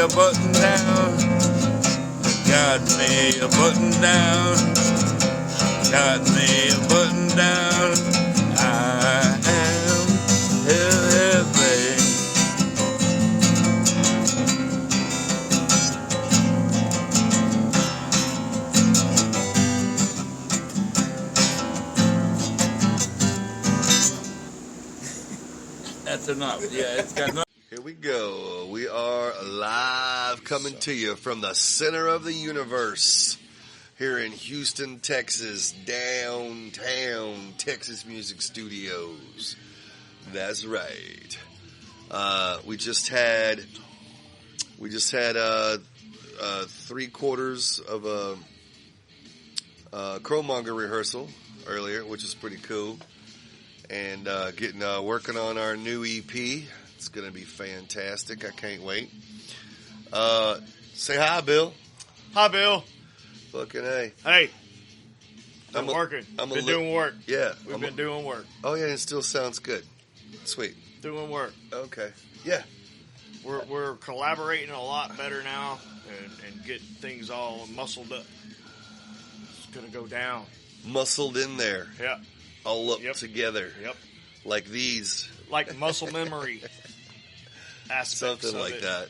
a button down. Got me a button down. Got me a button down. I am heavy. That's enough. Yeah, it's got enough. Here we go. We are live coming to you from the center of the universe here in Houston, Texas, downtown Texas Music Studios. That's right. We just had 3/4 of a Crowmonger rehearsal earlier, which is pretty cool. And getting working on our new EP. It's going to be fantastic. I can't wait. Say hi, Bill. Hi, Bill. Fucking hey. Hey. I'm working. Been doing work. Yeah. We've been doing work. Oh, yeah, it still sounds good. Sweet. Doing work. Okay. Yeah. We're collaborating a lot better now and getting things all muscled up. It's going to go down. Muscled in there. Yeah. All up together. Yep. Like these. Like muscle memory aspects. Something like that.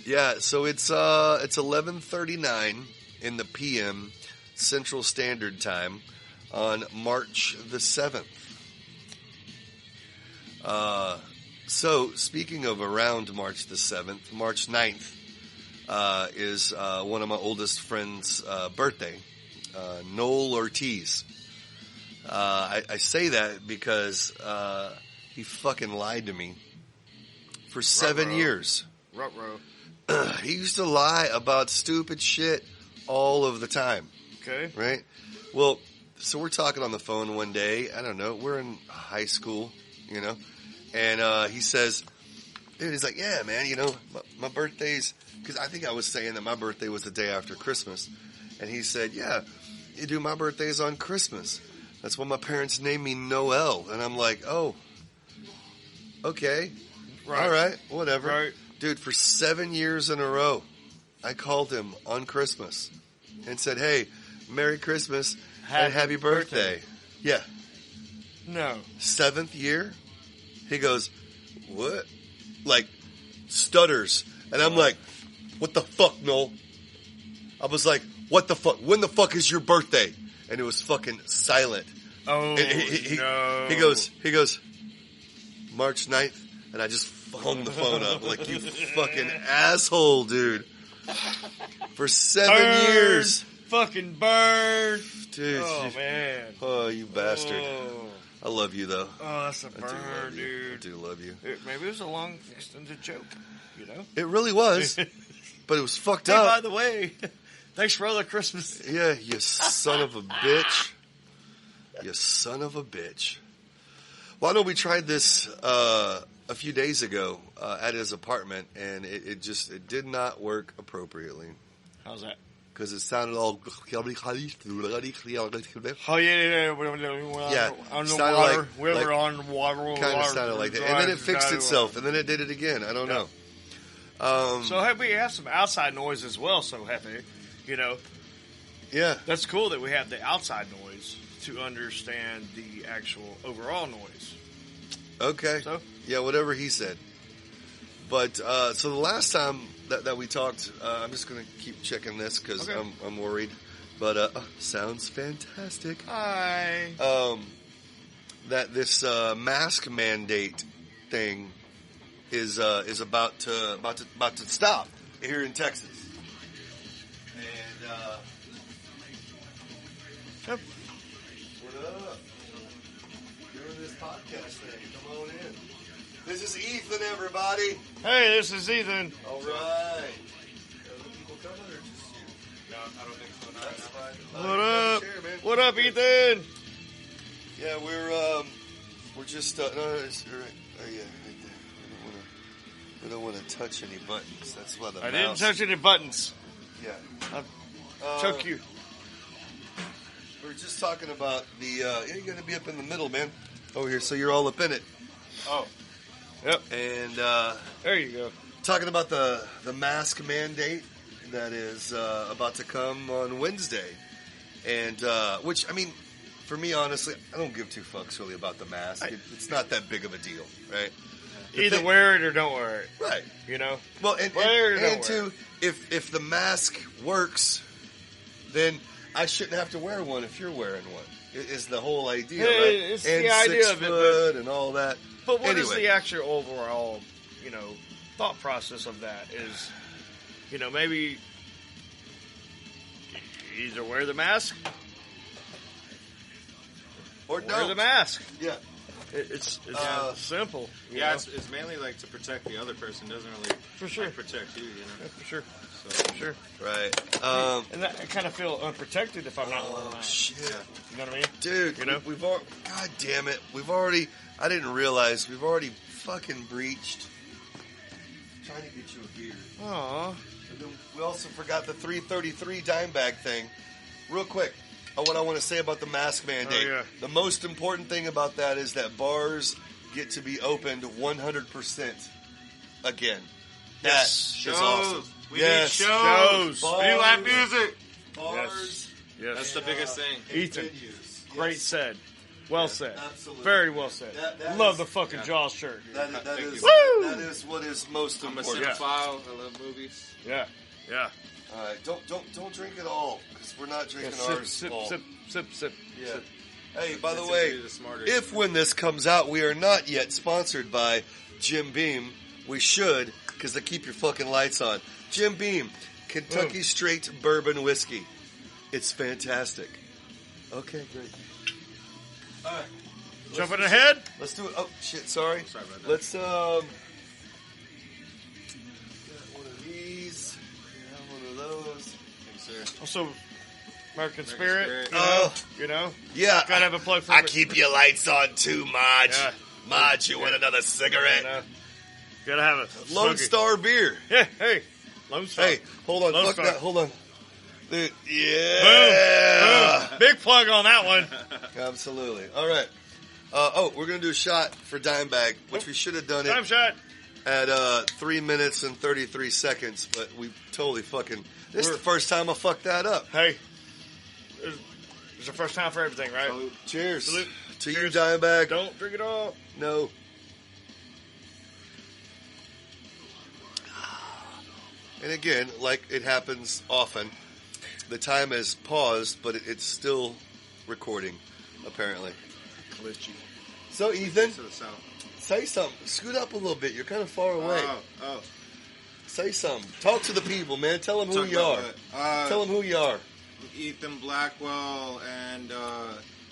Yeah, so it's 11:39 in the PM Central Standard Time on March the 7th. So speaking of around March the 7th, March 9th is one of my oldest friends' birthday, Noel Ortiz. I say that because he fucking lied to me for 7 years. Ruh-roh. He used to lie about stupid shit all of the time. Okay. Right? Well, so we're talking on the phone one day. I don't know. We're in high school, you know. And he says, dude, he's like, yeah, man, you know, my birthday's, because I think I was saying that my birthday was the day after Christmas. And he said, yeah, you do, my birthday's on Christmas. That's why my parents named me Noel. And I'm like, oh, okay. Right. All right, whatever. Right. Dude, for 7 years in a row, I called him on Christmas and said, hey, Merry Christmas and Happy birthday. Yeah. No. 7th year? He goes, what? Like, stutters. And I'm like, what the fuck, Noel? I was like, what the fuck? When the fuck is your birthday? And it was fucking silent. Oh, and no. He goes, March 9th. And I just hung the phone up like, you fucking asshole, dude. For 7 years. Fucking burn. Dude. Oh, man. Oh, you bastard. Oh. I love you, though. Oh, that's a burn, dude. I do love you. Maybe it was a long, extended joke, you know? It really was. But it was fucked Hey, up. by the way, thanks for other Christmas. Yeah, you son of a bitch. You son of a bitch. Well, I know we tried this a few days ago at his apartment, and it did not work appropriately. How's that? Because it sounded all... Oh, yeah. Yeah, On the sounded water. like We're on water. kind of sounded like that. And then it fixed itself, and then it did it again. I don't know. So hey, we have some outside noise as well, so happy, you know. Yeah. That's cool that we have the outside noise to understand the actual overall noise. Okay. So? Yeah, whatever he said. But, so the last time that we talked, I'm just going to keep checking this because Okay. I'm worried. But, sounds fantastic. Hi. That this, mask mandate thing is about to stop here in Texas. And, Yep. what up? Doing this podcast thing. Come on in. This is Ethan, everybody. Hey, this is Ethan. All right. Are the people coming or just you? No, I don't think so. That's fine. What up? Chair, man. What up, Ethan? Yeah, we're just no, it's right. Oh yeah, right there. We don't want to touch any buttons. That's why the I mouse. didn't touch any buttons. Yeah. I'll choke you. We were just talking about the. Yeah, you're gonna be up in the middle, man. Over here, so you're all up in it. Oh. Yep. And there you go. talking about the mask mandate that is about to come on Wednesday. And, which, I mean, for me, honestly, I don't give two fucks really about the mask. It's not that big of a deal, right? Either wear it or don't wear it. Right. You know? Well, and two, if the mask works, then I shouldn't have to wear one if you're wearing one. Is the whole idea, right? It's and the idea 6 of it, foot and all that. But what is Anyway. the actual overall, thought process of that is, maybe you either wear the mask Or wear don't. the mask. Yeah. It's simple. you Yeah, know? it's mainly like to protect the other person. Doesn't really For sure. protect you. You know. Yeah, for sure. So For sure. Right. And I kind of feel unprotected if I'm not wearing a mask. Shit. You know what I mean? Dude, You know? we've already, God damn it. I didn't realize we've already fucking breached. I'm trying to get you a beer. Aw. And then we also forgot the 333 dime bag thing. Real quick, what I want to say about the mask mandate. Oh, yeah. The most important thing about that is that bars get to be opened 100% again. Yes. That is awesome. We Yes. need shows. Shows. We need live music. Bars. Yes. That's the biggest thing. Ethan. Venues. Great Yes. said. Well said. Absolutely. Very well said. That Love is- the fucking Jaws shirt. That Thank is, you. Woo! that is what is most I'm a important. cinephile. I love movies. Yeah. Yeah. All right, don't drink it all because we're not drinking Sip, ours. sip, all. sip, sip, sip, Yeah. sip. Hey, by the That's way, usually the smarter. if when this comes out, we are not yet sponsored by Jim Beam, we should because they keep your fucking lights on. Jim Beam, Kentucky Straight Bourbon Whiskey. It's fantastic. Okay, great. All right. Jumping ahead? Let's do it. Oh, shit, sorry. Sorry about that. Let's, get one of these. Yeah, one of those. Thanks, sir. Also, American Spirit. Spirit. Oh. You know? Yeah. Gotta have a plug for I it. keep your lights on too, Marge. Yeah. Marge, you want another cigarette? You know? Gotta have it. Lone Smoky. Star beer. Yeah, hey. Lone Star. Hey, hold on. Lone Fuck Star. that. Hold on. Dude, yeah. Boom. Big plug on that one. Absolutely. All right. We're going to do a shot for Dime Bag, which we should have done Time it shot. at 3 minutes and 33 seconds, but we totally fucking... This is the first time I fucked that up. Hey. It's the first time for everything, right? Salute. Cheers. Salute. To you, Cheers. Dime Bag. Don't drink it all. No. And again, like it happens often, the time has paused, but it's still recording, apparently. Glitchy. So, Ethan, To the south. say something. Scoot up a little bit. You're kind of far away. Oh. Say something. Talk to the people, man. Tell them who Talk you about are. what? Tell them who you are. Ethan Blackwell, and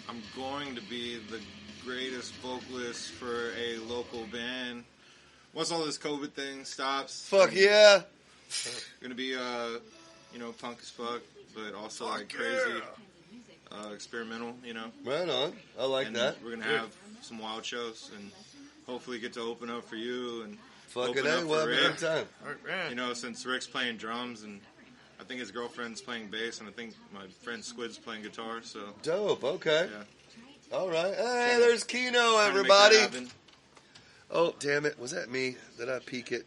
I'm going to be the greatest vocalist for a local band. Once all this COVID thing stops, Fuck yeah. gonna be punk as fuck, but also like crazy, experimental. Right on. I like and that. we're gonna have some wild shows, and hopefully get to open up for you and Fucking open A. up We'll for have a Rick. good time. All right. Since Rick's playing drums and I think his girlfriend's playing bass, and I think my friend Squid's playing guitar. So Dope. Okay. yeah, All right. Hey, there's Keno, trying to make everybody. that happen. Oh, damn it. Was that me? Did I peek it?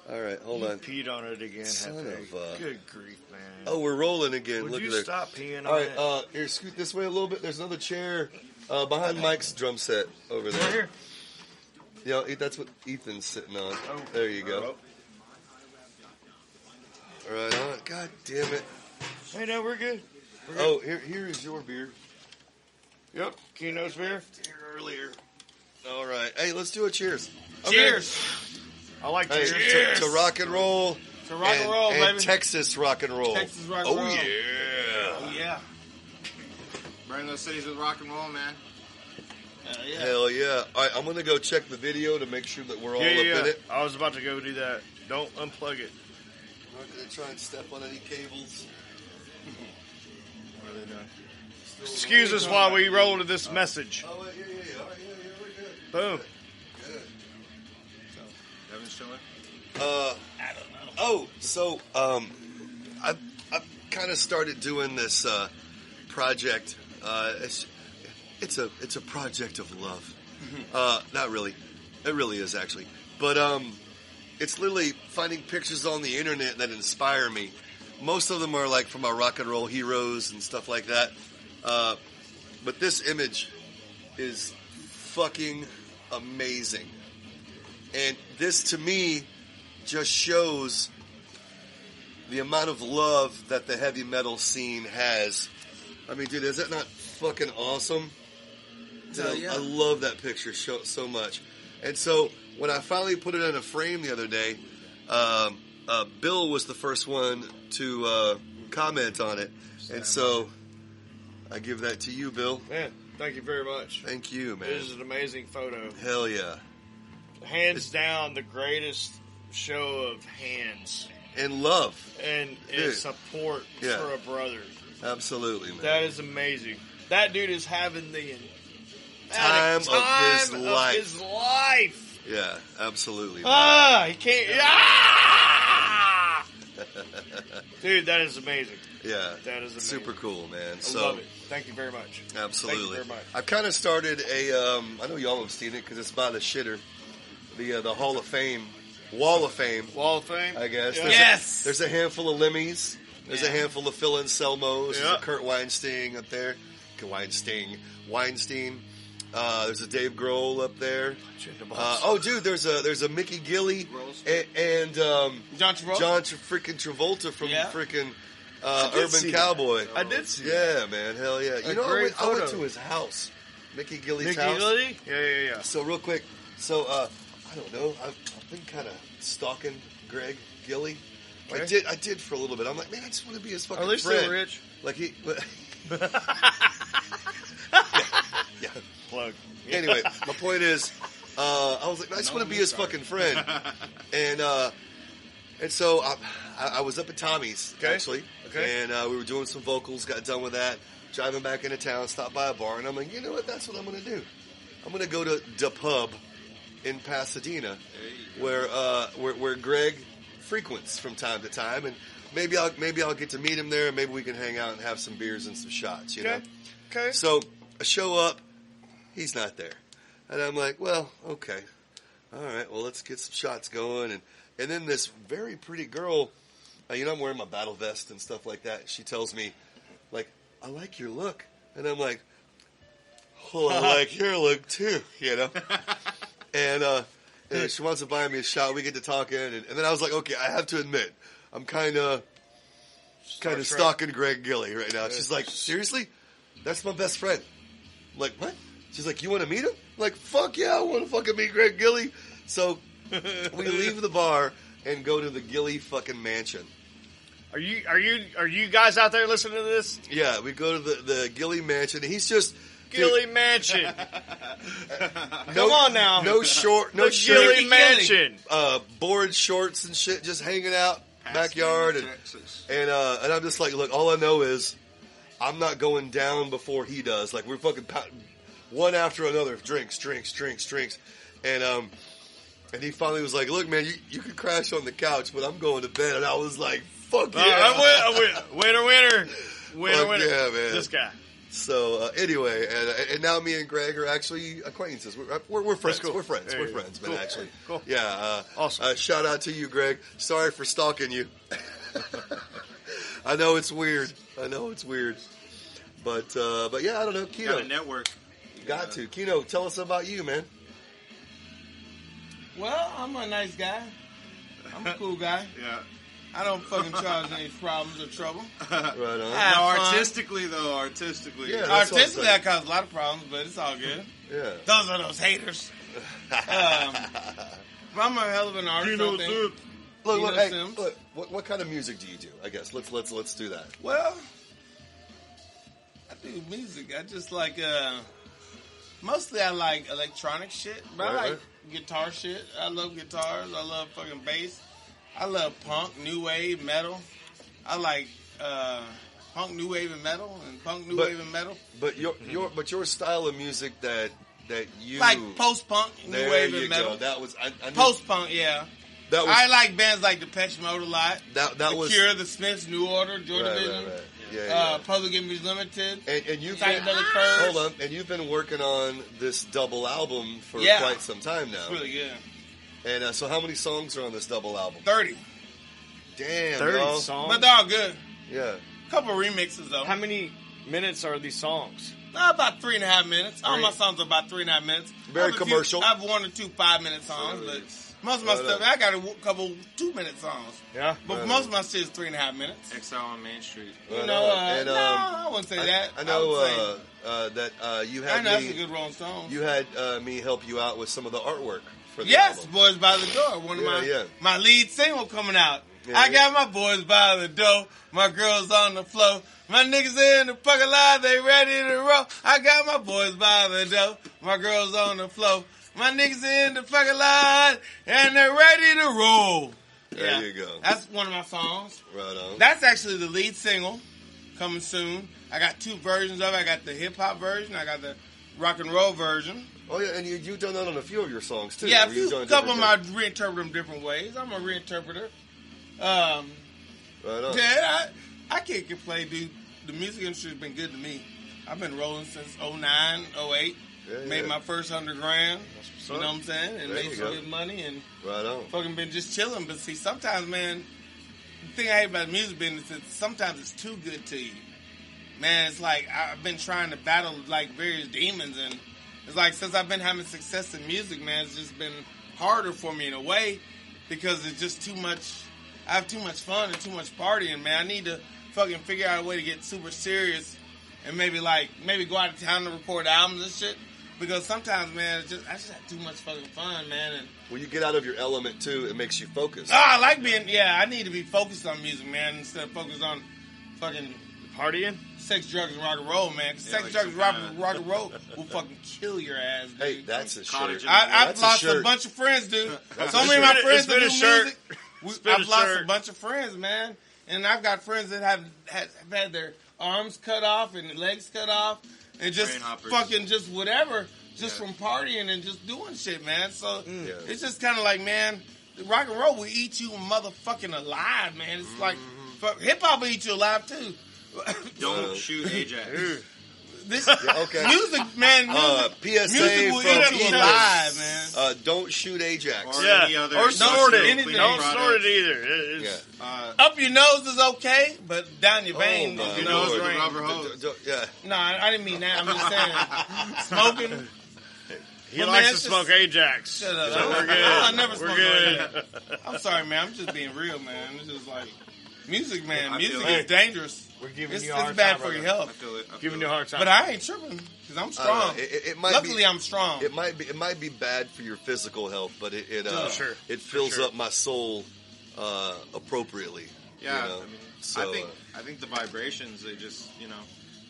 All right. Hold on. Peed on it again. Son Hefe. of a- Good grief, man. Oh, we're rolling again. Would Look you at that. stop peeing All on right, it? here, scoot this way a little bit. There's another chair behind Mike's drum set over there. Right here. Yeah, that's what Ethan's sitting on. Oh. There you go. All right, on. God damn it. Hey, no, we're good. Oh, here is your beer. Yep. Keno's beer. Here earlier. All right. Hey, let's do a cheers. Cheers. I like Hey, cheers. to rock and roll. To rock and roll, and baby. Texas rock and roll. Texas rock and oh, roll. yeah. Oh yeah, burn those cities with rock and roll, man. Yeah. Hell yeah. All right, I'm going to go check the video to make sure that we're all Yeah, up yeah. in it. I was about to go do that. Don't unplug it. I'm not going to try and step on any cables. What are they doing? Excuse us while we roll to this message. Oh, yeah. All right, yeah, we're good. Boom. Good. Devin's chilling. I don't know. Oh, so I've kind of started doing this project. It's a project of love. Not really. It really is actually. But it's literally finding pictures on the internet that inspire me. Most of them are like from our rock and roll heroes and stuff like that. But this image is fucking amazing. And this, to me, just shows the amount of love that the heavy metal scene has. I mean, dude, is that not fucking awesome? Dude, I love that picture so much. And so, when I finally put it in a frame the other day, Bill was the first one to comment on it. And so, I give that to you, Bill. Man, thank you very much. Thank you, man. This is an amazing photo. Hell yeah. Hands down, the greatest show of hands. And love. And support for a brother. Absolutely, man. That is amazing. That dude is having the time of his life. Yeah, absolutely. Man. He can't. Dude, that is amazing. Yeah, that is amazing. Super cool, man. I love it. Thank you very much. Absolutely. Thank you very much. I've kind of started I know y'all have seen it because it's by the shitter, the Hall of Fame, Wall of Fame. Wall of Fame, I guess. Yeah. There's a handful of Lemmys. There's a handful of Phil Anselmos. There's a Kurt Weinstein up there. Weinstein. There's a Dave Grohl up there. Dude, there's a Mickey Gilley and John Travolta. John freaking Travolta from freaking Urban Cowboy. I did see that. Yeah, man, hell yeah. You know, I went to his house, Mickey Gilley's house. Mickey Gilley? Yeah. So real quick, I don't know. I've been kind of stalking Greg Gilley. Okay. I did for a little bit. I'm like, man, I just want to be his fucking friend. Are they still rich? Like he. Yeah. Plug. Anyway, my point is, I was like, I just want to be his fucking friend, and so I was up at Tommy's actually, and we were doing some vocals. Got done with that, driving back into town, stopped by a bar, and I'm like, you know what? That's what I'm going to do. I'm going to go to the pub in Pasadena, where Greg frequents from time to time, and maybe I'll get to meet him there. Maybe we can hang out and have some beers and some shots. You know. Okay. So I show up. He's not there. And I'm like, well, okay. All right, well, let's get some shots going. And then this very pretty girl, I'm wearing my battle vest and stuff like that. She tells me, like, I like your look. And I'm like, oh, I like your look too, And she wants to buy me a shot. We get to talking. And then I was like, okay, I have to admit, I'm kind of stalking Greg Gilley right now. She's like, seriously? That's my best friend. I'm like, what? She's like, you want to meet him? I'm like, fuck yeah, I want to fucking meet Greg Gilley. So we leave the bar and go to the Gilley fucking mansion. Are you guys out there listening to this? Yeah, we go to the Gilley mansion. And he's just Gilley mansion. Come on now. No shirt. Gilley mansion. Board shorts and shit, just hanging out backyard. And I'm just like, look, all I know is I'm not going down before he does. Like, we're fucking one after another, drinks. And he finally was like, look, man, you can crash on the couch, but I'm going to bed. And I was like, fuck yeah. I win. Winner. Yeah, man. This guy. So, anyway, and now me and Greg are actually acquaintances. We're friends. Cool. We're friends, man, cool. Actually. Cool. Yeah. Awesome. Shout out to you, Greg. Sorry for stalking you. I know it's weird. But yeah, I don't know. Kino. Got a network. Got to. Kino, tell us about you, man. Well, I'm a nice guy. I'm a cool guy. Yeah. I don't fucking cause any problems or trouble. Right on. Now, artistically. Yeah, artistically, I cause a lot of problems, but it's all good. Yeah. Those are those haters. But I'm a hell of an artist. I think. Look, what kind of music do you do? I guess let's do that. Well, I do music. I just like mostly I like electronic shit, but I like guitar shit. I love guitars. I love fucking bass. I love punk, new wave, metal. I like punk, new wave, and metal, and punk, new wave, and metal. But your style of music that you like post punk, new wave, and metal. Go. That was post punk, yeah. That was, I like bands like Depeche Mode a lot. That was Cure, The Smiths, New Order, Joy Division, right. Yeah. Public Image Limited, and you've Psychedelic Furs. Hold on, and you've been working on this double album for quite some time now. It's really good. And so how many songs are on this double album? 30. Damn, 30 y'all. songs. But they're all good. Yeah. Couple remixes though. How many minutes are these songs? About 3.5 minutes. All Three. my songs are about 3.5 minutes. Very I have a few- commercial. I have 1 or 2 5-minute songs, but most of my Right stuff, on. I got a couple 2-minute songs. Yeah. But Right most on. of my shit is 3.5 minutes. XL on Main Street. Right You know, on. And, no, I wouldn't say that. I would know say- that you I had know that's a me. good Rolling Stones. You had me help you out with some of the artwork for the Yes, album. Boys by the Door. One of my lead single coming out. Yeah, I yeah. got my boys by the door. My girls on the floor. My niggas in the fucking line. They ready to roll. I got my boys by the door. My girls on the floor. My niggas in the fucking line. And they're ready to roll. There you go. That's one of my songs. Right on. That's actually the lead single coming soon. I got 2 versions of it. I got the hip-hop version. I got the rock and roll version. Oh yeah, and you've done that on a few of your songs too. Yeah, where you've done couple of them I different reinterpret them different ways. I'm a reinterpreter. things. Right on. Yeah, I can't complain, dude. The music industry has been good to me. I've been rolling since 09, 08. Yeah, Made yeah. my first $100 grand. what's You up. know what I'm saying? And There made you some go. good money and Right on. fucking been just chilling. But see, sometimes, man, the thing I hate about the music business is sometimes it's too good to you. Man, it's like I've been trying to battle like various demons, and it's like since I've been having success in music, man, it's just been harder for me in a way because it's just too much. I have too much fun and too much partying, man. I need to fucking figure out a way to get super serious and maybe go out of town to record albums and shit. Because sometimes, man, I just have too much fucking fun, man. And When you get out of your element too, it makes you focus. I like I need to be focused on music, man, instead of focused on fucking Partying? sex, drugs, and rock and roll, man. 'Cause sex, like drugs, some rock, kinda- rock and roll will fucking kill your ass, dude. Hey, that's a Cottage shirt. in- I've That's a lost a shirt. bunch of friends, dude. That's So a many of my shirt. friends It's that been do a shirt. music, It's been I've a lost shirt. a bunch of friends, man. And I've got friends that have had their arms cut off and legs cut off and just Brain hoppers. fucking just whatever, just Yeah. from partying and just doing shit, man. So Yeah. it's just kind of like, man, rock and roll will eat you motherfucking alive, man. It's like hip hop will eat you alive too. Don't shoot Ajax. This okay. music, man. PSA Music will from eat you Eagles. alive, man. Don't shoot Ajax. Or Yeah. any other Or snort it. anything. Don't product. snort it either. It's, Yeah. Up your nose is okay, but down your vein, Oh, is my your nose nose with ring. rubber hose. Yeah. No, I didn't mean that. I'm just saying, smoking. he But, likes man, to it's smoke just- Ajax. Shut up. So we're good. I never We're smoked good. I'm sorry, man. I'm just being real, man. It's just like music, man. I Music feel is dangerous. We're giving It's you a hard bad time for right your now. I health. feel it. Giving you a hard time. But I ain't tripping because I'm strong. It might Luckily, be, I'm strong. It might be bad for your physical health, but it Sure. it fills sure. up my soul appropriately. Yeah, you know? I mean, So, I think the vibrations, they just,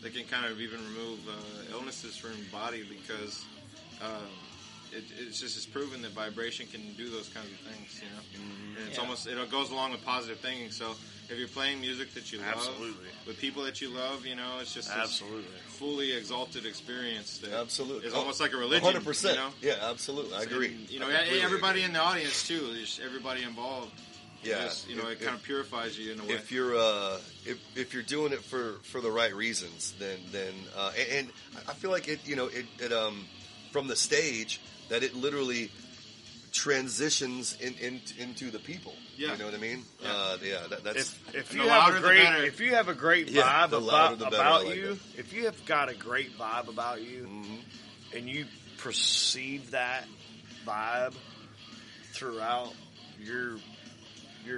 they can kind of even remove illnesses from your body because it's proven that vibration can do those kinds of things, And it's Yeah. it goes along with positive thinking. So if you're playing music that you love, Absolutely. with people that you love, it's just this Absolutely. fully exalted experience that Absolutely. is almost like a religion. 100%. You know? Yeah, absolutely. I agree. And, I completely everybody agree. in the audience too, just everybody involved. Yeah, Just, it kind of purifies you in a way. If you're if you're doing it for the right reasons, then and I feel like it from the stage that it literally transitions into the people. Yeah. You know what I mean? Yeah. That's If And you the have louder, a the great better. if you have a great Yeah, vibe the louder, the better. I about like you, that. if you have got a great vibe about you, Mm-hmm. and you perceive that vibe throughout your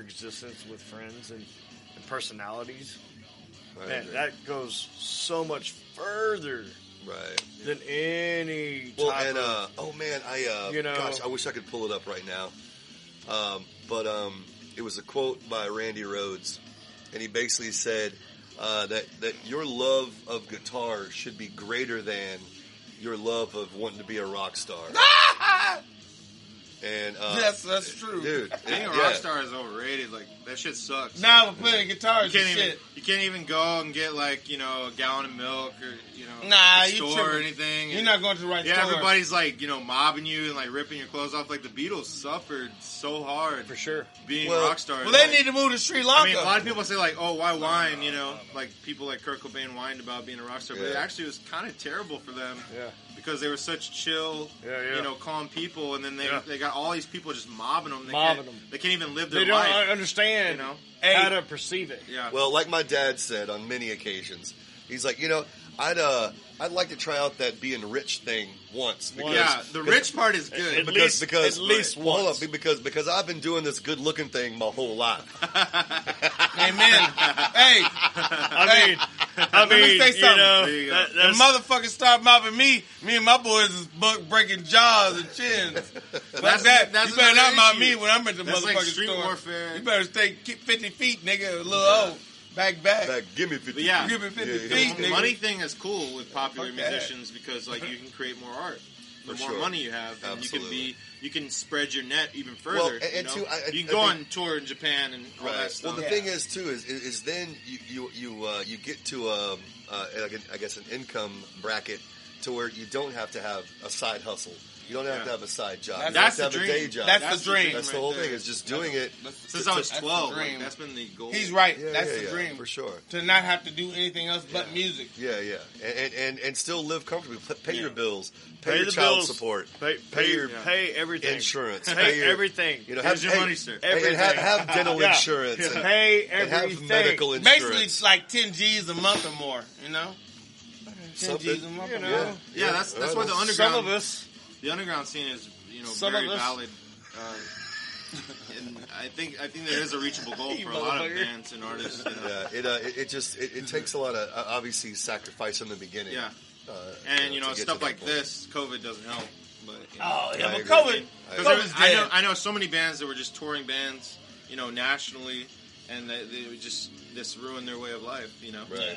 existence with friends and personalities, I man, agree. that goes so much further right. than any Well, type and of, gosh, I wish I could pull it up right now. But it was a quote by Randy Rhoads, and he basically said that your love of guitar should be greater than your love of wanting to be a rock star. And Yes, that's true. dude. Being a rock star is overrated. Like that shit sucks. Nah, but playing guitar you is can't even shit. you can't even go and get like a gallon of milk or Nah, at the you store or tripping. anything. You're And- not going to the right Yeah, store. everybody's like mobbing you and like ripping your clothes off. Like the Beatles suffered so hard for sure. being Well- rock stars. Well, they Like, need to move to Sri I Lanka. mean, a lot of people say like, "Oh, why whine?" Like people like Kurt Cobain whined about being a rock star, but it Yeah. actually was kind of terrible for them Yeah. because they were such chill, calm people, and then they got all these people just mobbing them. They can't even live their life. They don't understand how to perceive it. Yeah. Well, like my dad said on many occasions, he's like, I'd like to try out that being rich thing once. Because, the rich part is good. At least once. Hold up, because I've been doing this good looking thing my whole life. Amen. Hey, I mean, let me say something. The motherfuckers start mobbing me and my boys is breaking jaws and chins. That's you better not mob issue. me when I'm at the That's motherfucking like street store. warfare. You better keep 50 feet, nigga, a little old. Back. Give me 50. Yeah. Give me 50 Yeah, feet, The nigga. money thing is cool with popular Fuck that. musicians because like you can create more art. The For more sure. money you have, then Absolutely. you can spread your net even further. Well, and too, you can go on tour in Japan and all that Right. stuff. Well, the thing is too is then you get to I guess an income bracket to where you don't have to have a side hustle. You don't have to have a side job. That's you don't have the to have dream. a day job. That's the dream. That's the right whole there. thing. Is just doing it. Since I was That's the 12, dream. that's been the goal. He's right. Yeah, That's yeah, the yeah, dream. for sure. To not have to do anything else but music. Yeah, and still live comfortably. Pay your bills. Pay, Pay your the child bills. support. Pay everything. Insurance. Pay your, everything. Here's your money, sir. And have dental Yeah. insurance. And, Pay and everything. have medical insurance. Basically, it's like 10 G's a month or more, 10 G's a month or more. Yeah, that's why the Some underground of us. the underground scene is Some very of us. valid. And I think there is a reachable goal You for a lot of motherfucker. bands and artists. Yeah, it takes a lot of obviously sacrifice in the beginning. Yeah. to And get to stuff that like point. this, COVID doesn't help. But Oh, yeah, I but agree. COVID. COVID's dead. I know so many bands that were just touring bands, nationally, and they would just this ruined their way of life. Right.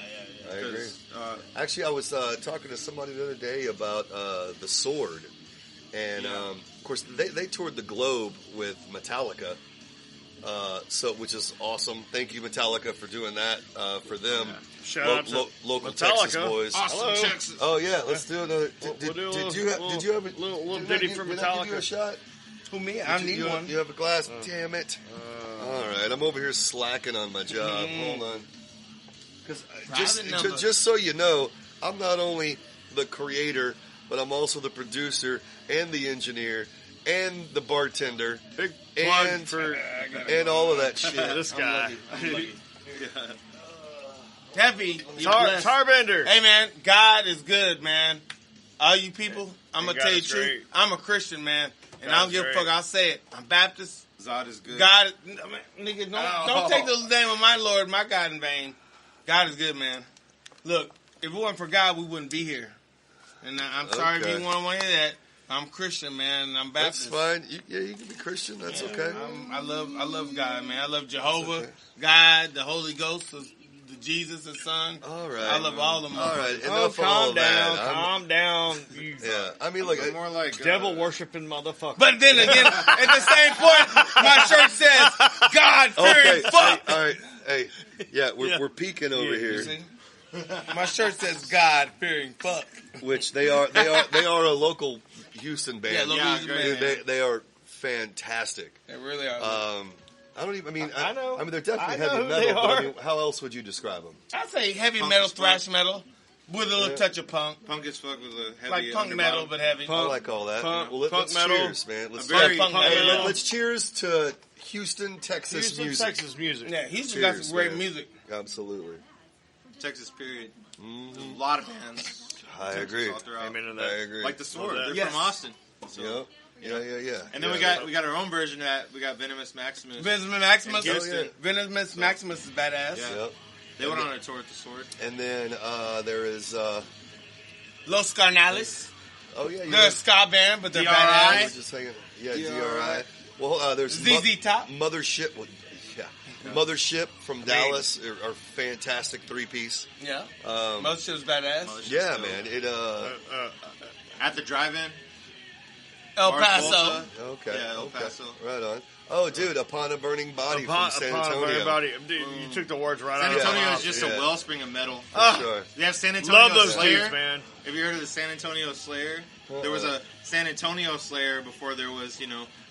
I agree. 'Cause, Actually, I was talking to somebody the other day about the Sword, and of course they toured the globe with Metallica, which is awesome. Thank you, Metallica, for doing that for them. Shout out to Local Metallica. Texas boys. Austin, Hello. Texas. Oh yeah, let's do another. We'll do Did a you have a little did ditty I for give- did I give you Metallica? a shot? Who, me? I need you, one. You have a glass? Damn it! All right, I'm over here slacking on my job. Hold on. Because Private number. just so you know, I'm not only the creator, but I'm also the producer and the engineer and the bartender Big plug and for and all of that shit. this guy. Heavy. You're blessed. Tarbender. Hey, man, God is good, man. All you people, I'm going And to tell you God the is truth. great. I'm a Christian, man. And God I don't is give a great. fuck. I'll say it. I'm Baptist. Zod is good. God, nigga, don't take the name of my Lord, my God in vain. God is good, man. Look, if it wasn't for God, we wouldn't be here. And I'm sorry if Okay. you want to hear that. I'm Christian, man, and I'm That's Baptist. fine. You can be Christian. That's okay. I love God, man. I love Jehovah, okay. God, the Holy Ghost, the Jesus, His Son. All right. I love all of them. All right. Oh, Enough of all calm down, that. calm down, you Yeah. I mean, look. But more like devil worshipping motherfucker. But then again, at the same point, my shirt says God fearing Okay. fuck. All right. Hey. Yeah. We're Yeah. we're peeking over Yeah, here. You see? My shirt says God fearing fuck. Which they are a local Houston band. Yeah, local Yeah, Houston great. band. They are fantastic. They really are. I don't even. I mean, I know. I mean, they're definitely I know heavy who metal. they But I are. mean, how else would you describe them? I'd say heavy Punk metal, is thrash metal, with a little Yeah. touch of punk. punk as fuck with a heavy Like punk underbottom. metal, but heavy. I like all that. punk- well, punk let's metal. cheers, man. Let's, very punk hey, metal. let's cheers to Houston, Texas Houston, music. Texas music. Yeah, Houston got Cheers, some great man. music. Absolutely. Texas period. There's a lot of bands. I Texas agree. all throughout. Amen to I that. agree. Like the Sword. Well, They're yes. from Austin. So. Yeah. And then Yeah, we got our own version of that. We got Venomous Maximus. Venomous Maximus. In Houston. Venomous Maximus is badass. Yeah. Yep. They went on a tour with the Sword. And then there is. Los Carnales. Oh yeah. They're a ska band, but they're DRI. I badass. was just saying. Yeah. DRI. DRI. Well, there's ZZ Top. Mothership. Well, yeah. Mothership from Dallas are fantastic 3-piece. Yeah. Um, Mothership's badass. Mothership's yeah, dope. man. It At the drive-in. El Mars Paso. Volta. Okay. Yeah, El okay. Paso. Right on. Oh, dude, Upon a Burning Body from San Antonio. Everybody, dude, you took the words right San out of my Antonio mouth. is just Yeah. a wellspring of metal. For sure. We have San Antonio Love those Slayer. dudes, man. Have you heard of the San Antonio Slayer? There was a San Antonio Slayer before there was,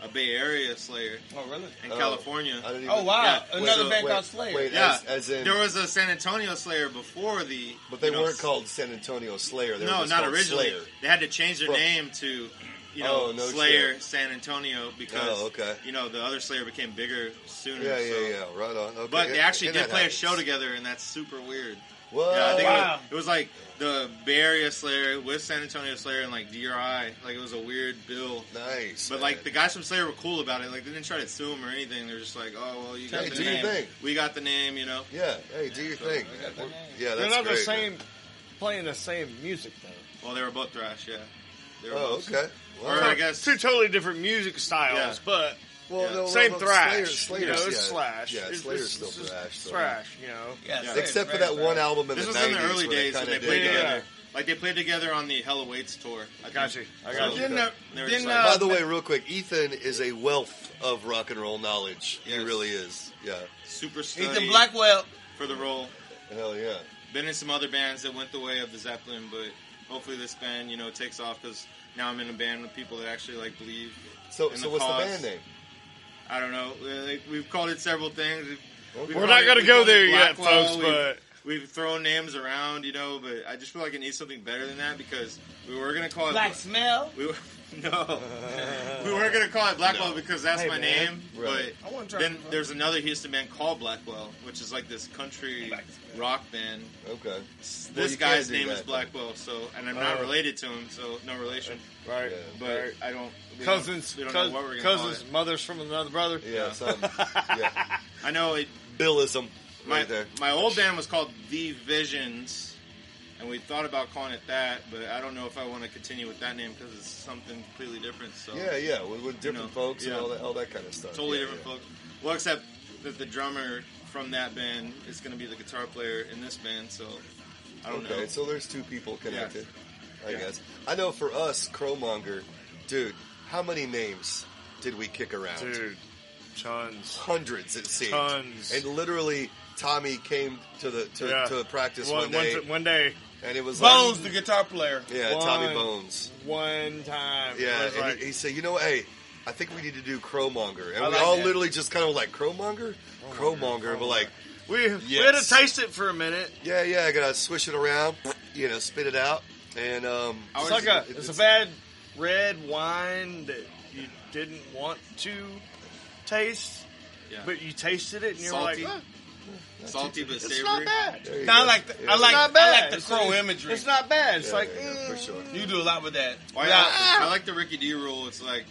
a Bay Area Slayer Oh, really? in California. I didn't even, Oh, wow. Yeah. Another Wait, band wait, called Slayer. wait, Yeah, as in, there was a San Antonio Slayer before the. but they weren't called San Antonio Slayer. They were No, just not called originally. Slayer. They had to change their From- name to, Oh, no Slayer shit. San Antonio because, Oh, okay. the other Slayer became bigger sooner. Yeah, so. yeah. Right on. Okay. But they actually And did that play happens. a show together, and that's super weird. What? Yeah, I think wow. it was like the Bay Area Slayer with San Antonio Slayer and like DRI. Like it was a weird bill. Nice. But like the guys from Slayer were cool about it. Like they didn't try to sue him or anything. They're just like, oh well, you got Hey, the do your name. thing. We got the name. Yeah. Hey, do your thing. Yeah, They're that's not great. the same, playing the same music though. Well, they were both thrash. Yeah. They were Oh, both. okay. Or I guess. Two totally different music styles, Yeah. but Well, Yeah. no, same no, thrash. Slayer's, it's yeah. slash. Yeah, It's- Slayer's it's still just thrash. So. Thrash, Yeah, Yeah. Except for that one album in This the was 90s in the early where days they when kind they of played did that. together. Like they played together on the Hell Awaits tour. I got you. I So- got you. Didn't, They were didn't, just like- By the way, real quick, Ethan is a wealth of rock and roll knowledge. He Yes. really is. Yeah. Super study Ethan Blackwell. for the role. Hell yeah. Been in some other bands that went the way of the Zeppelin, but hopefully this band, takes off because now I'm in a band with people that actually believe. So, in so the what's cause. the band name? I don't know. We've called it several things. We've We're called not it- going to we've go called it there yet, Blackwell. folks, but We've thrown names around, but I just feel like it needs something better than that because we were going to call it Black Smell. We were, no, we weren't going to call it Blackwell No. because that's Hey, my man. name. Right. I wanna try But then it. there's another Houston band called Blackwell, which is like this country rock band. Okay. Well, This you guy's can't do name that, is Blackwell, and I'm not related to him, so no relation. right. Yeah. But right. I don't. We Cousins, don't know what we're going to call cousins, it. mothers from another brother. Yeah, something. Yeah. I know it. Billism My right there. my old band was called The Visions, and we thought about calling it that, but I don't know if I want to continue with that name because it's something completely different. So Yeah, with different folks yeah. and all that kind of stuff. totally Yeah, different yeah. folks. Well, except that the drummer from that band is going to be the guitar player in this band, so I don't Okay, know. so there's two people connected, I Yeah. guess. I know for us, Crowmonger, dude, how many names did we kick around? Dude, tons. Hundreds, it seemed. Tons. And literally, Tommy came to the to practice one day, One day, and it was Bones, like, the guitar player. yeah, One- Tommy Bones. one time. Yeah, it was and like, he said, you know, hey, I think we need to do Crowmonger. And I we like all that. literally just kind of like, Crowmonger? Crowmonger. But like, we had to Yes. taste it for a minute. yeah, I gotta swish it around, spit it out. And It's like it's a bad red wine that you didn't want to taste, Yeah. but you tasted it and you're Salty. like, "Huh, Salty but it's savory. not bad. there you Now, I go. like Yeah. I like not I bad. like the It's- crow it's- imagery. It's not bad. It's Yeah, like for sure. You do a lot with that. Well, I like the Ricky D rule. It's like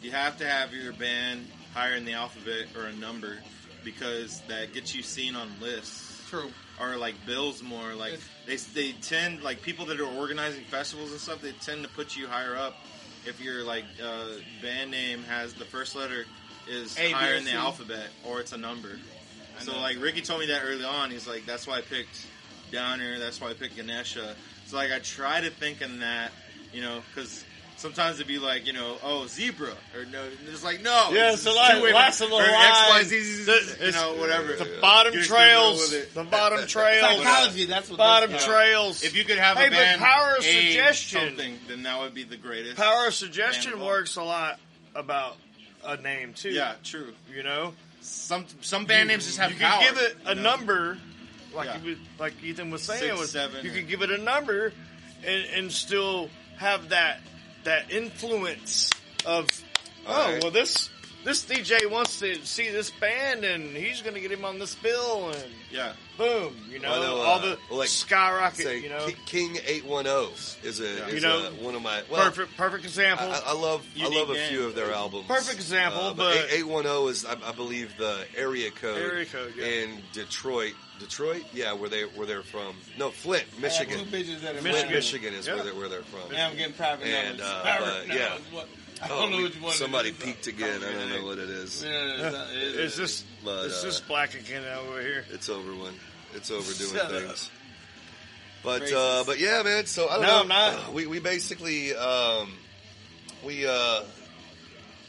you have to have your band higher in the alphabet or a number because that gets you seen on lists. True. Or like bills more. Like they tend, like people that are organizing festivals and stuff, they tend to put you higher up if your like band name has the first letter is A, B, higher or in the C. alphabet or it's a number. So know. like Ricky told me that early on. He's like, that's why I picked Downer. That's why I picked Ganesha. So like I try to think in that, because sometimes it'd be like, oh, zebra or no. It's like no. Yeah, it's so two like way- last of the or X, line, Y, Z, Z, Z, whatever. the bottom Get trails, with it. the bottom trails, Psychology. That's what. bottom that's trails. If you could have Hey, a but band, power of A suggestion. something, then that would be the greatest. Power of suggestion Band works a lot about a name too. Yeah, true. You know, Some band names just have you power. can give it a you know? number, like Yeah. like Ethan was saying. 6, was 7, you or- can give it a number, and still have that influence of Alright. well this DJ wants to see this band and he's going to get him on this bill and Yeah. boom, I know, all the like, skyrocket, say King 810 is one of my perfect example. I love Unique a name. few of their albums. Perfect example, but but 810 is I believe the area code, yeah. in Detroit. Detroit, yeah, where they're from. No, Flint, I got Michigan. two bitches that are Flint, mine. Michigan is Yeah. where they're from. Now I'm getting private And, numbers. but, yeah. numbers, what- I don't know which one. Somebody it is. peeked again. I don't know what it is. it's just But, it's just black again over here. It's over it's over doing Shut things. But Racist. but yeah, man. So I don't No, know. I'm not. We basically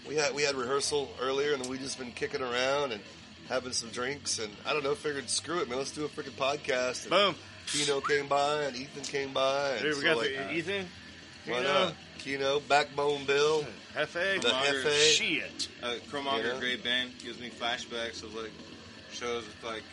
we had rehearsal earlier, and we just been kicking around and having some drinks, and I don't know, figured screw it, man, let's do a freaking podcast. And Boom. Keno came by and Ethan came by, and Dude, we so got like, the Ethan. why not? Keno, Backbone Bill, Hefe. the Hefe. Shit. Chromonger, You know? great band, gives me flashbacks of like shows with like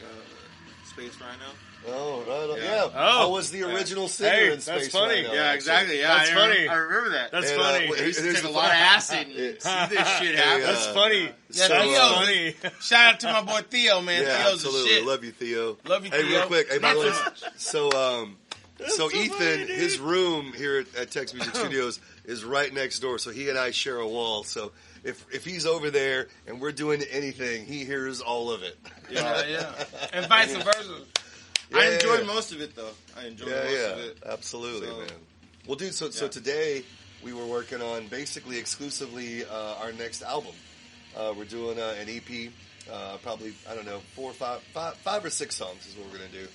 Space Rhino. Oh, right on. Yeah. Yeah. Oh. I was the original singer Hey, in Space that's funny. Rhino, Yeah, actually. exactly. Yeah, That's funny. I remember that. That's And, funny. well, I used to here's take a the lot of funny- acid and see this shit happen. That's funny. Yeah, So, That's Theo. funny. Shout out to my boy Theo, man. Yeah, Theo's absolutely. the shit. Love you, Theo. Love you, Hey, Theo. real quick. Hey, by the Not way, too much. so Ethan, funny, dude. his room here at Tex Music Studios is right next door. So he and I share a wall. So if he's over there and we're doing anything, he hears all of it. Yeah. And vice versa. I Yeah, enjoyed yeah. most of it though. I enjoyed Yeah, most of yeah, it. absolutely, So- man. Well, dude, so Yeah. today we were working on basically exclusively our next album. We're doing an EP, probably I don't know, five or six songs is what we're gonna do.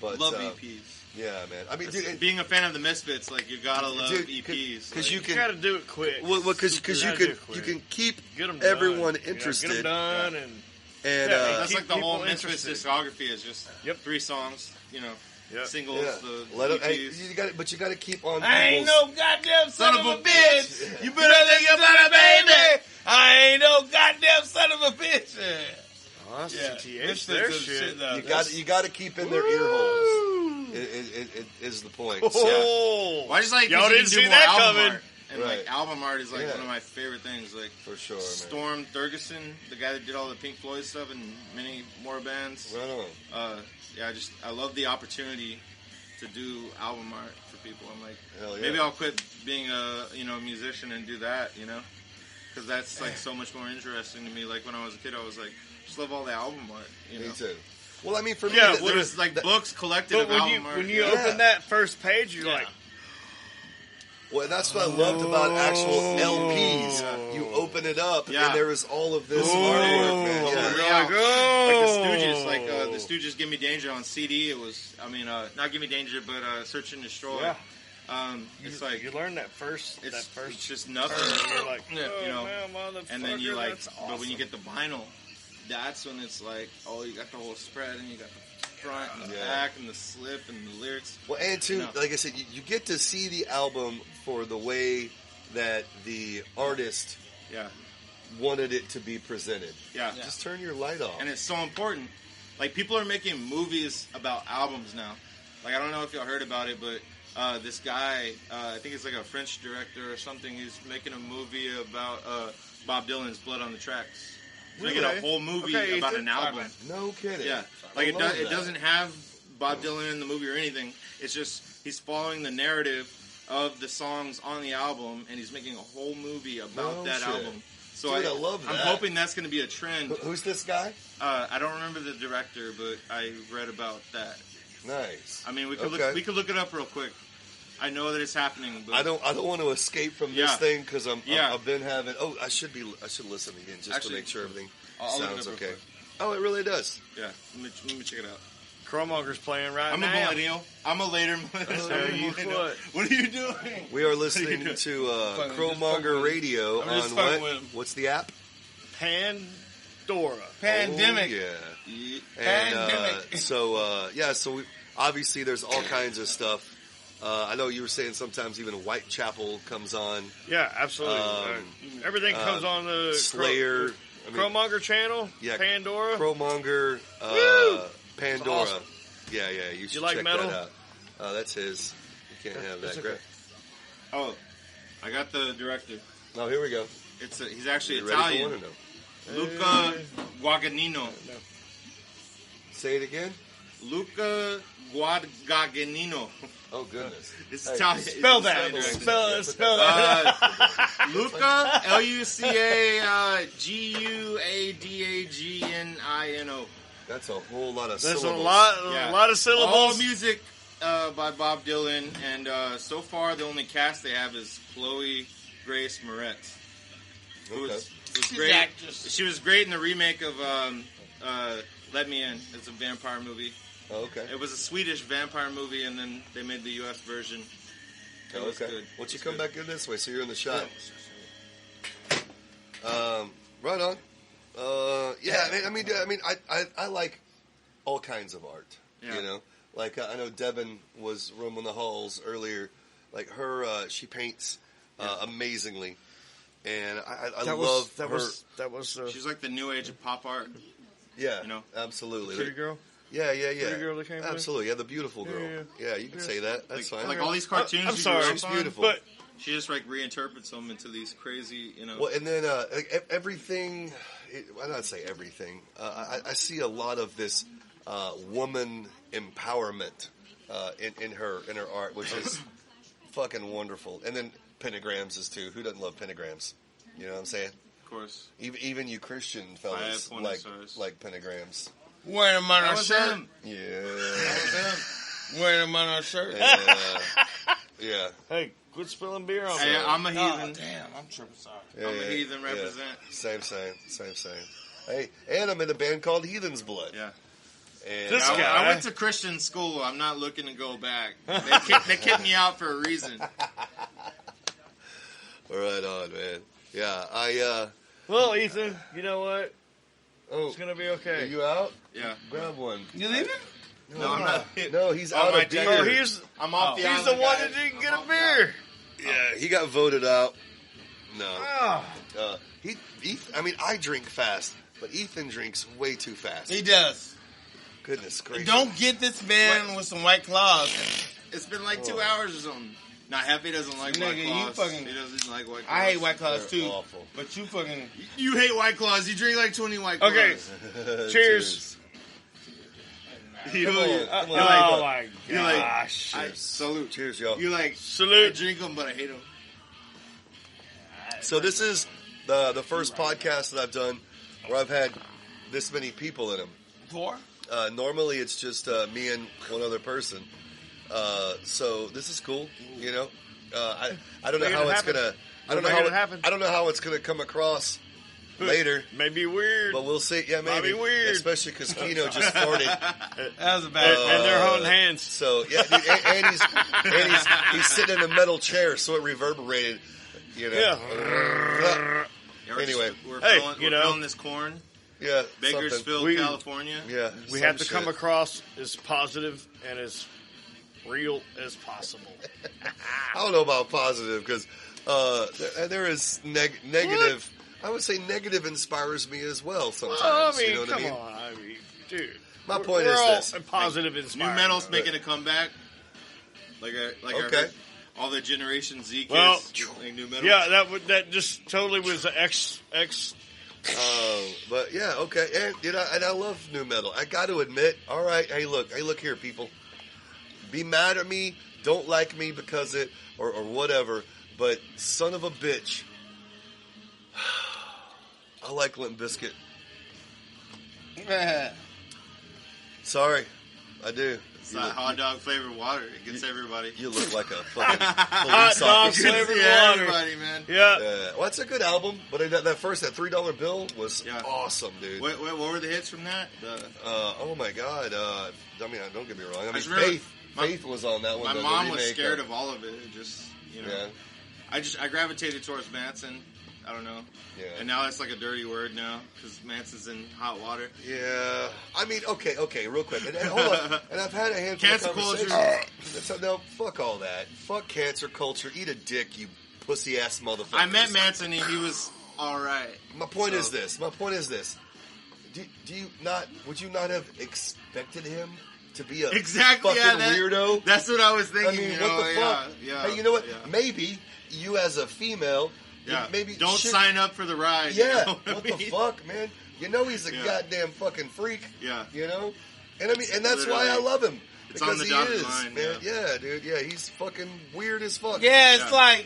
But Love EPs. yeah, man. I mean, dude, and- Being a fan of the Misfits, like you gotta love Dude, EPs. because like, you You can, gotta do it quick. well, because you gotta do can it quick. you can keep Get 'em everyone done. interested. Get them done and and Yeah, uh, that's keep like the whole people Misfits interested. discography is just Yep. 3 songs, Yep. singles, yeah, the let 'em- EPs. hey, you got to keep on. I ain't people's- no goddamn son of a bitch. You better think about it, baby. I ain't no goddamn son of a bitch. oh, that's Yeah. GTH. This Their is shit. shit, though. You got to keep in their ear holes. It is the point. So, Oh, Well, I just like y'all you didn't can do see more that album coming. art. And Right. like album art is like Yeah. one of my favorite things. Like for sure, man. Storm Thurgerson, the guy that did all the Pink Floyd stuff and many more bands. Right on. Yeah, I love the opportunity to do album art for people. I'm like, Hell yeah. maybe I'll quit being a musician and do that, because that's like so much more interesting to me. Like when I was a kid, I was like, just love all the album art. Me too. Well, I mean, for me, Yeah, there There's like books collected But of when album art. you Yeah. open that first page, you're like, well, that's what I loved about actual LPs. Yeah. You open it up, Yeah. and there was all of this Oh. artwork, man. Oh, Yeah. yeah. like, oh. Like the Stooges, the Stooges "Give Me Danger" on CD. It was, not "Give Me Danger," but "Search and Destroy." Yeah. It's like you learn that first. it's first just nothing. and you're like, Yeah, oh, man, motherfucker, and then you like, that's awesome. but when you get the vinyl, that's when it's like, oh, you got the whole spread, and you got the front and the Yeah. back and the slip and the lyrics. Well, and too, No. like I said, you get to see the album for the way that the artist Yeah, wanted it to be presented. yeah. Just turn your light off. And it's so important. Like, people are making movies about albums now. Like, I don't know if y'all heard about it, but this guy, I think it's like a French director or something, he's making a movie about Bob Dylan's Blood on the Tracks. He's making a Really? whole movie Okay, about Ethan. an album. No kidding. Yeah. I Like, it love that. doesn't have Bob Dylan in the movie or anything. It's just, he's following the narrative of the songs on the album, and he's making a whole movie about No that shit. album. So Dude, I love I'm that. hoping that's going to be a trend. Who's this guy? I don't remember the director, but I read about that. Nice. I mean, we could Okay. look it up real quick. I know that it's happening, but I don't want to escape from this Yeah. thing because Yeah. I've been having. Oh, I should listen again just Actually, to make sure everything I'll look it sounds up real okay. quick. Oh, it really does. Yeah, let me check it out. Chromonger's playing right I'm now. a millennial. I'm a later millennial. Tell you what. What are you doing? We are listening doing? to Fucking just Chromonger fucking- Radio I'm just on fucking what? with him. What's the app? Pandora. Pandemic. Oh, yeah. Yeah. And Pandemic. so we obviously there's all kinds of stuff. I know you were saying sometimes even Whitechapel comes on. Yeah, absolutely. Everything comes on the Slayer. I mean, Chromonger channel. Yeah, Pandora. Chromonger, Woo! Pandora. Awesome. Yeah, you should like check metal? that out. That's his. You can't have That's that. okay. Great. Oh, I got the director. Oh, here we go. He's actually You ready for Italian. one or no? Luca Guadagnino. Say it again. Luca Guadagnino. Oh goodness. It's Hey, Italian. Spell it's that. Italian director. Spell that. Luca Lucaguadagnino. That's a whole lot of There's syllables. a lot of All syllables. music by Bob Dylan, and so far the only cast they have is Chloe Grace Moretz, who was She's great. actress. She was great in the remake of Let Me In. It's a vampire movie. Oh, okay. It was a Swedish vampire movie, and then they made the U.S. version. It Oh, was okay. good. Why don't you It come was back in this way so you're in the shot? Right on. I like all kinds of art. Yeah. You know, like I know Devin was roaming the halls earlier. Like her, she paints amazingly, and I love her. She's like the new age of pop art. Yeah, you know, absolutely. Pretty girl. Yeah. Pretty girl that came through? Absolutely, yeah, the beautiful girl. Yeah, you can say that. That's fine. Like all these cartoons. I'm sorry, she's beautiful. but she just like reinterprets them into these crazy, you know. Well, and then everything. Why not say everything? I see a lot of this woman empowerment in her art, which is fucking wonderful. And then pentagrams is too. Who doesn't love pentagrams? You know what I'm saying? Of course. Even you Christian fellas like pentagrams. Wearing them on our shirt. Him. Yeah. Wearing them on our shirt. Yeah. hey, quit spilling beer on me. Hey, I'm a Oh, heathen. damn, I'm tripping sorry. Yeah, I'm a heathen represent. Same. Hey, and I'm in a band called Heathen's Blood. Yeah. And This guy. I went to Christian school. I'm not looking to go back. They kicked me out for a reason. Right on, man. Yeah, Well, Ethan, you know what? Oh, It's gonna be okay. are you out? Yeah. Grab one. You leaving? No, I'm not. No, he's Oh, out my of beer. Oh, he's I'm off the he's island, the one guys. that didn't get I'm a off beer. Yeah, he got voted out. No. Oh. I drink fast, but Ethan drinks way too fast. He does. Goodness gracious. Don't get this man with some White Claws. It's been like 2 hours or something. Nah, Happy doesn't like White Nigga, you Claws. fucking- He doesn't like White Claws. I hate White Claws They're too. awful. But you fucking... You hate White Claws. You drink like 20 White Claws. Okay. Cheers. You Come like, on, you come on. like- Oh my you like- gosh. I salute. Cheers, y'all. You like, I Salute. drink them, but I hate them. So this is the first podcast that I've done where I've had this many people in them. Four? Normally it's just me and one other person. So this is cool, you know. I don't know Make it how it's happen. gonna. I don't Make know how it happen. I don't know how it's gonna come across later, Maybe weird. but we'll see. Yeah, maybe. Might be weird. Especially because Keno just farted. That was a bad and they're holding hands. So yeah, dude, and he's sitting in a metal chair, so it reverberated. You know. Yeah. Yeah, we're Anyway. we're Hey, filling, you we're know. filling this corn. Yeah. Bakersfield, We- California. Yeah. We some have to come shit. across as positive and as real as possible. I don't know about positive because there is negative. I would say negative inspires me as well sometimes. Well, I mean, you know what come I mean? on. I mean, dude. My point we're is all this. positive New inspiring. Metal's making a comeback. I Okay. heard all the Generation Z kids. Well, like New Metal. Yeah, that just totally was the X. But yeah, okay, and and I love new metal. I got to admit. All right, hey, look here, people. Be mad at me, don't like me because or whatever. But son of a bitch, I like Limp Bizkit. Sorry, I do. It's that hot dog flavored water. It gets everybody. You look like a fucking Hot police dog officer. flavored Yeah, water. everybody, man. Yeah. Well, that's a good album, but that $3 bill was Yeah. awesome, dude. What were the hits from that? Oh my god! I mean, don't get me wrong. I mean, just remember Faith was on that one. My the mom was remake scared of all of it. It just, you know. Yeah, I gravitated towards Manson. I don't know. yeah, And now it's like a dirty word now because Manson's in hot water. yeah. I mean, okay, real quick. And hold on. And I've had a handful Cancel of culture. conversations. No, fuck all that. Fuck cancer culture. Eat a dick, you pussy ass motherfucker. I met Manson and he was all right. My point So- is this. Do you not? Would you not have expected him to be a Exactly. fucking Yeah, weirdo? That's what I was I thinking. mean, you what know, the fuck? Yeah, Hey, you know what? Yeah. Maybe you as a female, Yeah. maybe Don't should- sign up for the ride. Yeah, You know what I the mean? fuck, man? You know he's a Yeah. goddamn fucking freak. Yeah. You know, and I mean, and that's why I Literally. love him It's because on the he dotted is, line, man. Yeah, dude. Yeah, he's fucking weird as fuck. Yeah, it's Yeah. like...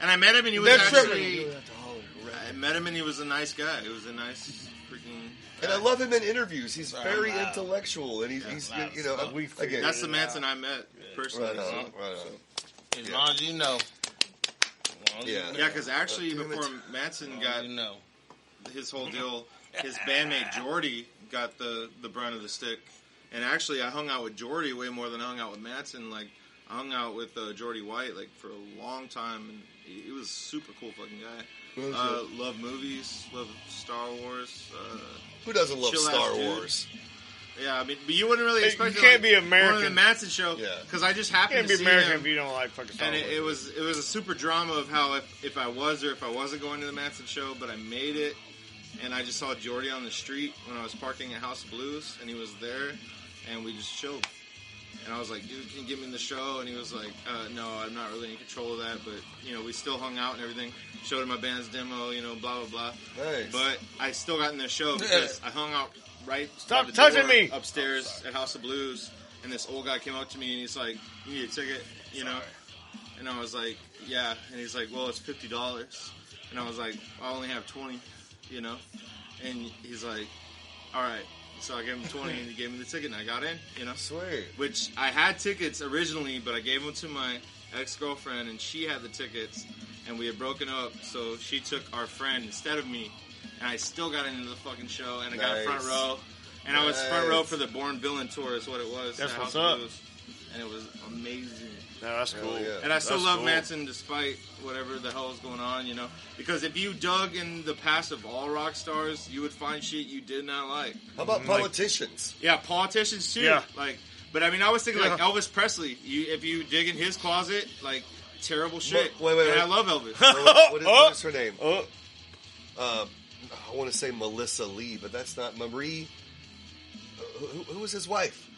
And I met him and he was They're actually. You don't have to holler, right? I met him and he was a nice guy. He was a nice freaking. And I love him in interviews. He's Sorry, very loud. intellectual, and he's loud you know, stuff. We again, That's the Manson I met personally. right on, so. right on. As long as you know. Yeah. Yeah, because actually Damn it. before Manson As got long as you know. his whole deal, his bandmate Jordy got the brunt of the stick. And actually, I hung out with Jordy way more than I hung out with Manson. Like I hung out with Jordy White like for a long time, and he was a super cool fucking guy. Love movies, love Star Wars. Who doesn't love chill-ass Star dude. Wars? Yeah, I mean, but you wouldn't really expect You it, can't like, be American. Going to the Manson show, Yeah. because I just You happened can't to be see American him, if you don't like fucking Star and Wars. it was a super drama of how if I was or if I wasn't going to the Manson show, but I made it, and I just saw Jordy on the street when I was parking at House of Blues, and he was there, and we just chilled. And I was like, dude, can you get me in the show? And he was like, no, I'm not really in control of that, but, you know, we still hung out and everything. Showed him my band's demo, you know, blah, blah, blah. Nice. But I still got in the show because I hung out right Stop by the touching door me! upstairs at House of Blues, and this old guy came up to me and he's like, you need a ticket, you know? And I was like, yeah. And he's like, well, it's $50. And I was like, I only have 20, you know? And he's like, all right. So I gave him 20 and he gave me the ticket and I got in, you know? Sweet. Which I had tickets originally, but I gave them to my ex-girlfriend and she had the tickets and we had broken up, so she took our friend instead of me, and I still got into the fucking show and I got a front row, and I was front row for the Born Villain tour is what it was. That's at what's House up. Blues. And it was amazing. No, that's cool. yeah. And I still That's love cool. Manson despite whatever the hell is going on, you know? Because if you dug in the past of all rock stars, you would find shit you did not like. How about politicians? Yeah, politicians too. Yeah. Like, but I mean, I was thinking like Yeah. Elvis Presley. If you dig in his closet, like terrible shit. Wait. And I love Elvis. What is her name? Oh, I want to say Melissa Lee, but that's not Marie. Who was his wife?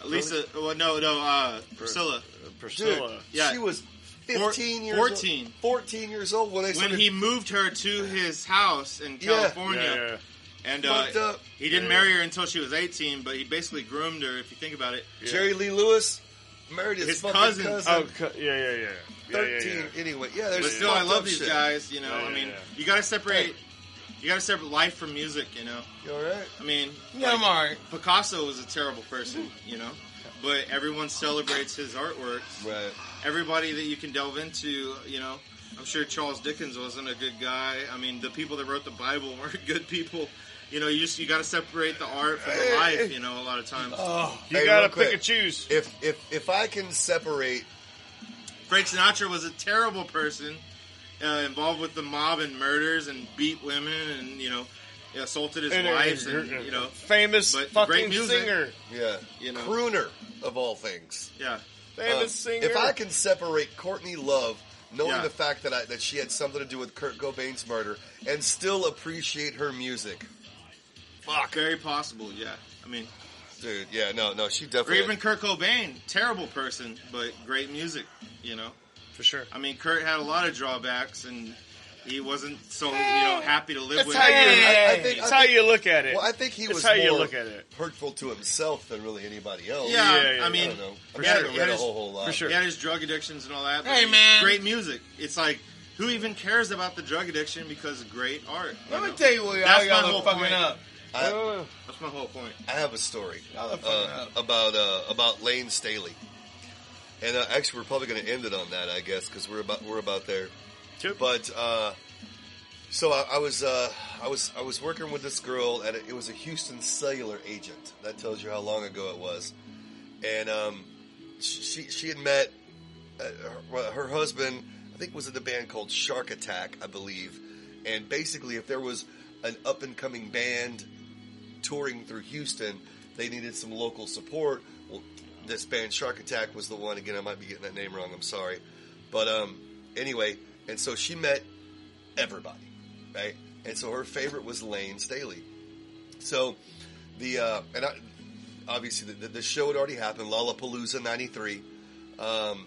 Lisa, well, no, Priscilla. Priscilla. Dude, Yeah. she was 15 years 14. old. 14 years old when they When started. he moved her to his house in Yeah. California. Yeah. And Fucked up. he didn't marry her until she was 18, but he basically groomed her, if you think about it. Jerry Lee Lewis married his fucking cousin. Oh, yeah. 13. Anyway, yeah, there's But still, I fucked love up these shit. guys, you know. Yeah, I mean, yeah. you gotta separate life from music, you know. You all right? I mean, Yeah, I'm alright. Picasso was a terrible person, you know, but everyone celebrates his artwork. Right. Everybody that you can delve into, you know, I'm sure Charles Dickens wasn't a good guy. I mean, the people that wrote the Bible weren't good people. You know, you got to separate the art from the life. You know, a lot of times. You Hey, gotta real quick. pick and choose. If I can separate, Frank Sinatra was a terrible person, involved with the mob and murders and beat women and assaulted his wives and famous but fucking great music. singer. yeah, You know. crooner of all things. Yeah. Famous singer. If I can separate Courtney Love, knowing Yeah. the fact that she had something to do with Kurt Cobain's murder, and still appreciate her music, Fuck. Very possible. Yeah. I mean, dude. Yeah, no, she or definitely. even Kurt Cobain, terrible person, but great music. You know. for sure. I mean, Kurt had a lot of drawbacks, and he wasn't so happy to live That's with. how you. I think- That's how you look at it. Well, I think he That's was how more you look at it. hurtful to himself than really anybody else. Yeah, Yeah, I mean, I don't know. For I haven't sure. read Yeah, a whole lot. for sure. he had his drug addictions and all that. but Hey, man. great music. It's like, who even cares about the drug addiction because of great art? Let you me know? tell you what That's y'all my are whole fucking point. up. That's my whole point. I have a story Y'all are fucking up. about Lane Staley, and actually we're probably going to end it on that, I guess, because we're about there. Sure. But so I was working with this girl at it was a Houston Cellular agent. That tells you how long ago it was, and she had met her husband. I think was in the band called Shark Attack, I believe, and basically if there was an up and coming band touring through Houston, they needed some local support. Well, this band Shark Attack was the one. Again, I might be getting that name wrong. I'm sorry, but anyway, and so she met everybody, right? And so her favorite was Lane Staley. So obviously the show had already happened, Lollapalooza '93.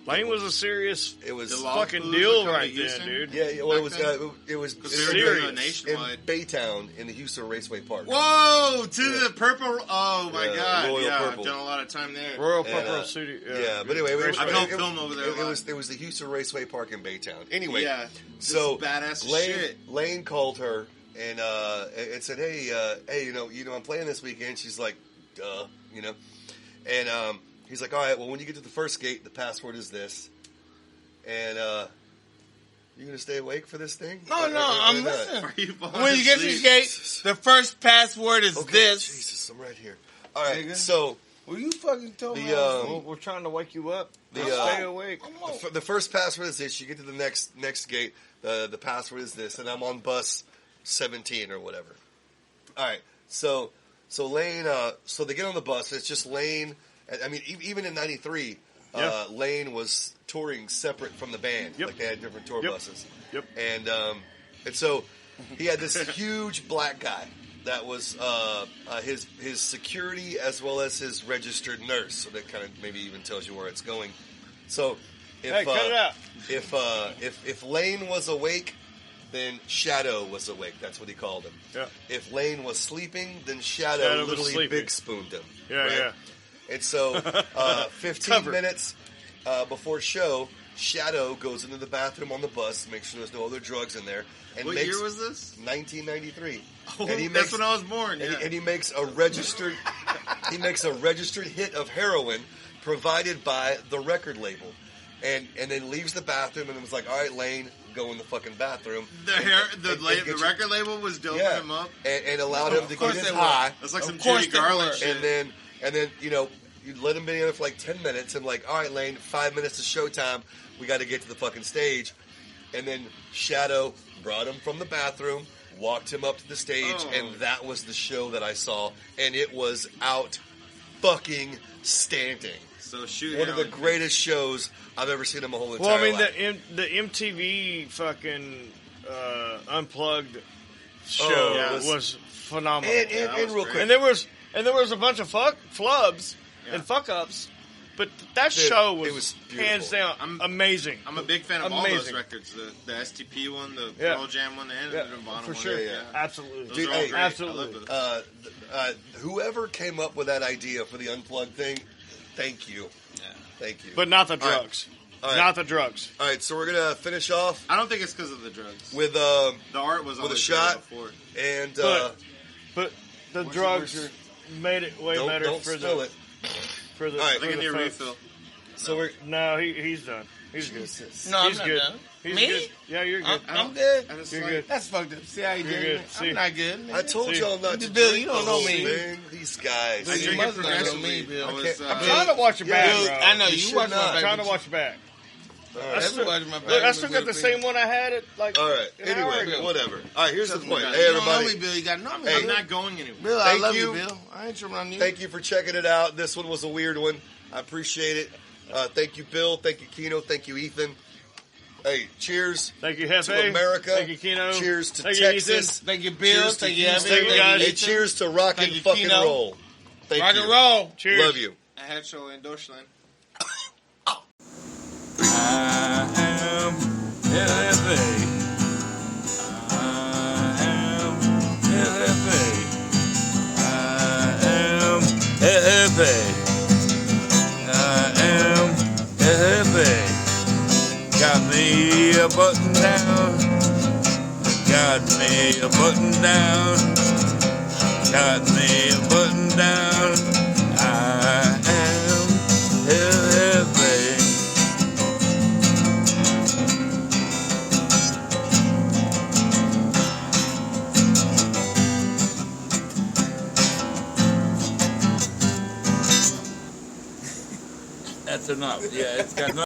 Lane was a serious It was The fucking Lollapalooza deal coming right to then, Houston? dude. yeah. Well, Back then? it was Because it they was were in doing it nationwide. Baytown in the Houston Raceway Park. Whoa, to the purple. Oh my Yeah, god. Royal Yeah, Purple. I've done a lot of time there. Royal And, Purple City. Yeah, but anyway, I've done film over there a lot. It was the Houston Raceway Park in Baytown. Anyway, Yeah, so this is badass as Lane, shit. Lane called her and said, "Hey, I'm playing this weekend." She's like, "Duh," and he's like, "All right, well, when you get to the first gate, the password is this, and you gonna stay awake for this thing?" No, I'm listening. Are you falling When you get to the asleep? gate, the first password is Okay, this. Jesus, I'm right here. All right, Nigga. so Well, you fucking told me. We're trying to wake you up. Stay awake. The first password is this. You get to the next gate. The password is this, and I'm on bus 17 or whatever. All right. So Lane. So they get on the bus. It's just Lane. I mean, even in '93, Lane was touring separate from the band. Yep. Like they had different tour buses. Yep. And so he had this huge black guy that was his security as well as his registered nurse. So that kind of maybe even tells you where it's going. So Hey, cut it out. if Lane was awake, then Shadow was awake. That's what he called him. Yeah. If Lane was sleeping, then Shadow Shadow was literally sleeping. big spooned him. Yeah, right? yeah. And so 15 Covered. minutes before show, Shadow goes into the bathroom on the bus, makes sure there's no other drugs in there. And What makes year was this? 1993. Oh, And he that's makes- when I was born. Yeah. And he makes a registered hit of heroin provided by the record label. And then leaves the bathroom and was like, all right, Lane, go in the fucking bathroom. The record label was doping him up. And allowed him to get course his they were. high. That's like Of some course Judy they Garland were. shit. And then you let him be in there for like 10 minutes and like, all right, Lane, 5 minutes to showtime. We got to get to the fucking stage. And then Shadow brought him from the bathroom, walked him up to the stage, and that was the show that I saw. And it was out fucking standing. So shoot, One of the heroin. greatest shows I've ever seen in my whole entire Well, I mean, life. the MTV fucking unplugged show Oh, it was phenomenal. And that was real great. quick, and there was a bunch of flubs and fuck ups, but that Dude, show it was was beautiful. hands down amazing. I'm a big fan of all those Amazing. records. The STP one, the Yeah. Pearl Jam one, and Yeah, the Nirvana for one. sure, Yeah. absolutely. Those Dude, are all hey, great. absolutely. I love those. Whoever came up with that idea for the unplugged thing, thank you. Yeah. Thank you. But not the All right. drugs. All right. Not the drugs. All right, so we're going to finish off I don't think it's because of the drugs. with The art was with a always shot. there before. and But the where's drugs your- made it way better don't for spill the it. for the. All right. for I think I the need a folks. refill. So we're No, he's done. He's good. No, I'm He's not good. done. He's Me? good. Yeah, you're good. I'm good. I just You're like, good. That's fucked up. See how you You're did? good. See. I'm not good. I told See, y'all not to Bill, drink you don't the know whole me. thing. These guys. I You drink must it not know progressively. me, Bill. I was, can't- I'm trying to watch your back, Bill, bro. I know You you should watch not. my I'm back. trying to but watch your back. Everybody my back. Look, I still got the same one I had it like. All right. an hour Anyway, ago. whatever. All right, here's the point. You Hey, You don't know everybody. me, Bill. You got to know me. Hey, I'm Bill. not going anywhere. Bill, I Thank love you. you, Bill. I ain't tripping on you. Thank you for checking it out. This one was a weird one. I appreciate it. Thank you, Bill. Thank you, Keno. Thank you, Ethan. Hey, cheers Thank you, Hefe. to America. Thank you, Keno. Cheers to Thank you, Texas. Thank you, Bill. Cheers to Thank you, Houston. Evan. Thank you, guys. Hey, cheers to rock Thank and you, fucking Keno. roll. Thank Rock you. and roll. Cheers. Love you. I had show in Deutschland. I am LFA. I am LFA. I am LFA. I am LFA. Got me a button down. Got me a button down. Got me a button down. I am LFA. That's enough. Yeah, it's got no.